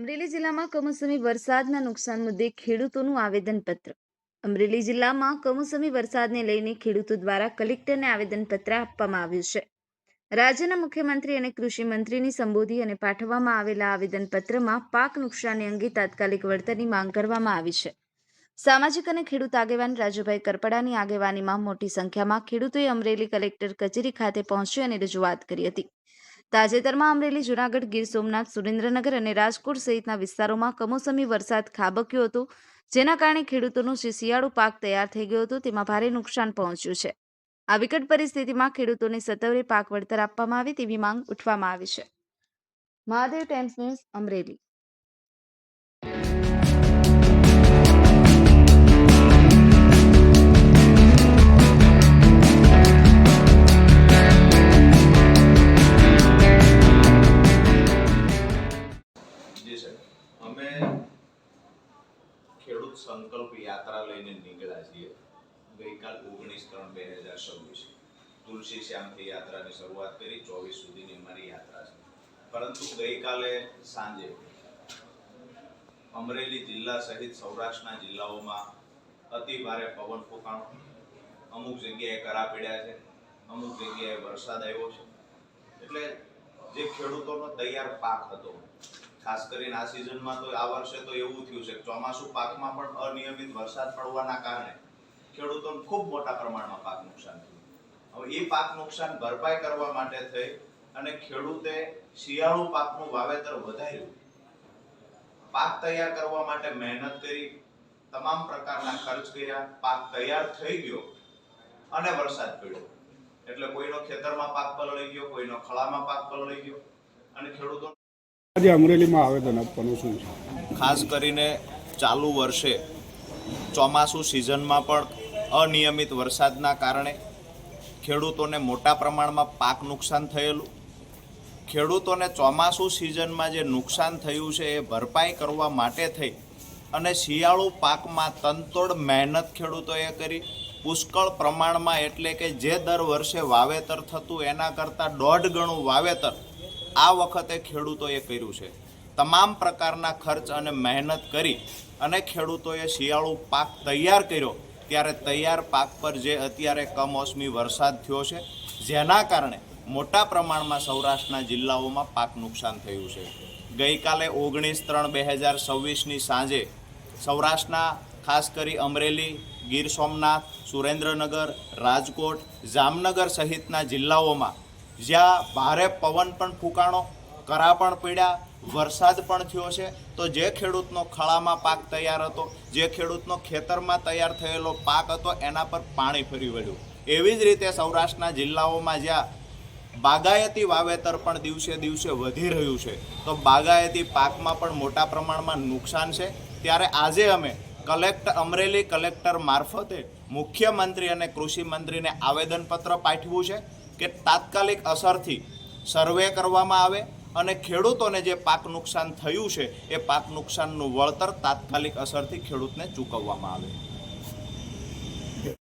અમરેલી જિલ્લામાં કમોસમી વરસાદના નુકસાન મુદ્દે ખેડૂતોનું આવેદનપત્ર. અમરેલી જિલ્લામાં કમોસમી વરસાદને લઈને ખેડૂતો દ્વારા કલેક્ટરને આવેદનપત્ર આપવામાં આવ્યું છે. રાજ્યના મુખ્યમંત્રી અને કૃષિ મંત્રીની સંબોધી અને પાઠવવામાં આવેલા આવેદનપત્રમાં પાક નુકસાની અંગે તાત્કાલિક વળતરની માંગ કરવામાં આવી છે. સામાજિક અને ખેડૂત આગેવાન રાજુભાઈ કરપડાની આગેવાનીમાં મોટી સંખ્યામાં ખેડૂતોએ અમરેલી કલેક્ટર કચેરી ખાતે પહોંચી અને રજૂઆત કરી હતી. તાજેતરમાં અમરેલી, જૂનાગઢ, ગીર સોમનાથ, સુરેન્દ્રનગર અને રાજકોટ સહિતના વિસ્તારોમાં કમોસમી વરસાદ ખાબક્યો હતો, જેના કારણે ખેડૂતોનો જે શિયાળુ પાક તૈયાર થઈ ગયો હતો તેમાં ભારે નુકસાન પહોંચ્યું છે. આ વિકટ પરિસ્થિતિમાં ખેડૂતોને સત્વરે પાક વળતર આપવામાં આવે તેવી માંગ ઉઠવામાં આવી છે. Mahadev times news, Amreli. અમે ખેડૂત સંકલ્પ યાત્રા લઈને નીકળ્યા છીએ. ગઈકાલ 19/3/2026 તુલસી શ્યામથી યાત્રાની શરૂઆત કરી. 24 સુધીની અમારી યાત્રા છે. પરંતુ ગઈકાલે સાંજે અમરેલી જિલ્લા સહિત સૌરાષ્ટ્રના જિલ્લાઓમાં અતિ ભારે પવન ફૂંકાણો, અમુક જગ્યાએ કરા પડ્યા છે, અમુક જગ્યાએ વરસાદ આવ્યો છે. એટલે જે ખેડૂતોનો તૈયાર પાક હતો, ખાસ કરીને આ સિઝનમાં તો આ વર્ષે તો એવું થયું છે કે ચોમાસું પાકમાં પણ અનિયમિત વરસાદ પડવાના કારણે ખેડૂતોને ખૂબ મોટા પ્રમાણમાં પાક નુકસાન થયું. હવે એ પાક નુકસાન ભરપાઈ કરવા માટે થઈ અને ખેડૂતે શિયાળુ પાકનું વાવેતર વધાર્યું, પાક તૈયાર કરવા માટે મહેનત કરી, તમામ પ્રકારના ખર્ચ કર્યા, પાક તૈયાર થઈ ગયો અને વરસાદ પડ્યો એટલે કોઈનો ખેતરમાં પાક પલળી ગયો, કોઈનો ખળામાં પાક પલળી ગયો અને ખેડૂતો આજે અમરેલીમાં આવેદન આપવાનું શું છે? ખાસ કરીને ચાલુ વર્ષે ચોમાસું સિઝનમાં પણ અનિયમિત વરસાદના કારણે ખેડૂતોને મોટા પ્રમાણમાં પાક નુકસાન થયેલું. ખેડૂતોને ચોમાસું સિઝનમાં જે નુકસાન થયું છે એ ભરપાઈ કરવા માટે થઈ અને શિયાળુ પાકમાં તનતોડ મહેનત ખેડૂતોએ કરી. પુષ્કળ પ્રમાણમાં એટલે કે જે દર વર્ષે વાવેતર થતું એના કરતાં 1.5 ગણું વાવેતર આ વખતે ખેડૂતોએ કર્યું છે. તમામ પ્રકારના ખર્ચ અને મહેનત કરી અને ખેડૂતોએ શિયાળુ પાક તૈયાર કર્યો. ત્યારે તૈયાર પાક પર જે અત્યારે કમોસમી વરસાદ થયો છે, જેના કારણે મોટા પ્રમાણમાં સૌરાષ્ટ્રના જિલ્લાઓમાં પાક નુકસાન થયું છે. ગઈકાલે 19/3/2026ની સાંજે સૌરાષ્ટ્રના ખાસ કરી અમરેલી, ગીર સોમનાથ, સુરેન્દ્રનગર, રાજકોટ, જામનગર સહિતના જિલ્લાઓમાં જ્યાં ભારે પવન પણ ફૂંકાણો, કરા પણ પડ્યા, વરસાદ પણ થયો છે, તો જે ખેડૂતનો ખળામાં પાક તૈયાર હતો, જે ખેડૂતનો ખેતરમાં તૈયાર થયેલો પાક હતો, એના પર પાણી ફરી વળ્યું. એવી જ રીતે સૌરાષ્ટ્રના જિલ્લાઓમાં જ્યાં બાગાયતી વાવેતર પણ દિવસે દિવસે વધી રહ્યું છે, તો બાગાયતી પાકમાં પણ મોટા પ્રમાણમાં નુકસાન છે. ત્યારે આજે અમે અમરેલી કલેક્ટર મારફતે મુખ્યમંત્રી અને કૃષિ મંત્રીને આવેદનપત્ર પાઠવ્યું છે કે તાત્કાલિક અસરથી સર્વે કરવામાં આવે અને ખેડૂતોને જે પાક નુકસાન થયું છે એ પાક નુકસાનનું વળતર તાત્કાલિક અસરથી ખેડૂતને ચૂકવવામાં આવે.